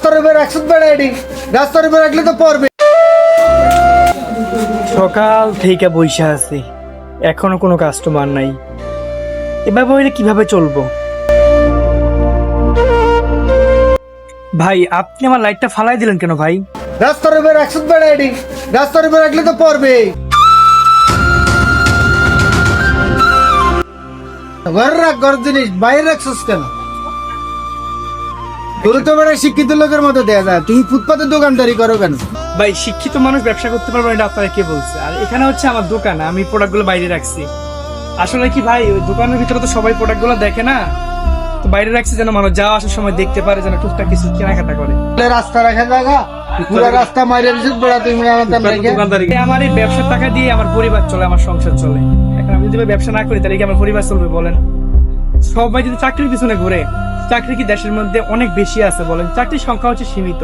রাস্তার উপর একশো বেড়া এডি রাস্তার উপর রাখলে তো পড়বে। সকাল থেকে বইসা আছি, এখনো কোনো কাস্টমার নাই। এভাবে হইলে কিভাবে চলবো? ভাই, আপনি আমার লাইটটা ফালাই দিলেন কেন ভাই? রাস্তার উপর একশো বেড়া এডি রাস্তার উপর রাখলে তো পড়বে। ঘর রাখ, ঘর জিনিস বাইরে রাখছিস কেন? তোর তো বেড়া শিক্ষিত লোকের মতো দেয়া যায়, তুমি ফুটপাতে দোকানদারি করো কেন? ভাই, শিক্ষিত মানুষ ব্যবসা করতে পারবে না, এটা আপনারা কে বলছে? আর এখানে হচ্ছে আমার দোকান, আমি প্রোডাক্টগুলো বাইরে রাখছি। আসলে কি ভাই, ওই দোকানের ভিতরে তো সবাই প্রোডাক্টগুলো দেখে না, তো বাইরে রাখছি যেন মানুষ যাওয়া আসার সময় দেখতে পারে, যেন টুকটাক কিছু কেনাকাটা করে। রাস্তা রাখা জায়গা পুরো রাস্তা মাইরে দিছিস বেড়া, তুমি আমার এই ব্যবসার টাকা দিয়ে আমার পরিবার চলে, আমার সংসার চলে। এখন আমি যদি ভাই ব্যবসা না করি তাহলে কি আমার পরিবার চলবে বলেন? সবাই যদি চাকরির পিছনে ঘুরে, চাকরি কি দেশের মধ্যে অনেক বেশি আছে বলেন? চাকরির সংখ্যা হচ্ছে সীমিত।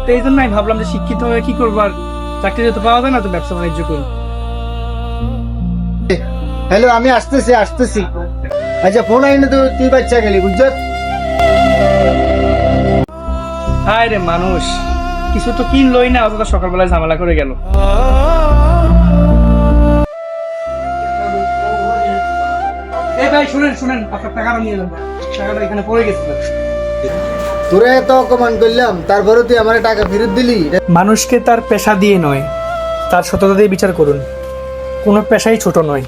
তো এই জন্য আমি ভাবলাম যে শিক্ষিত হয়ে কি করবো, আর চাকরি যেহেতু পাওয়া যায় না, তো ব্যবসা বাণিজ্য করি। হ্যালো, আমি আসতেছি। আচ্ছা, ফোন আইনে তো তুই বাচ্চা গেলি বুঝছ। হায় রে মানুষ, কিছু তো কিনলই না, অথচ সকালবেলায় ঝামেলা করে গেল। এই ভাই শুনেন, আপনার টাকাটা নিয়ে যান, টাকাটা এখানে পড়ে গেছিল। তোরা এত অপমান করলাম, তারপরে তুই আমার টাকা ফেরত দিলি? মানুষকে তার পেশা দিয়ে নয়, তার সততা দিয়ে বিচার করুন। কোনো পেশাই ছোট নয়।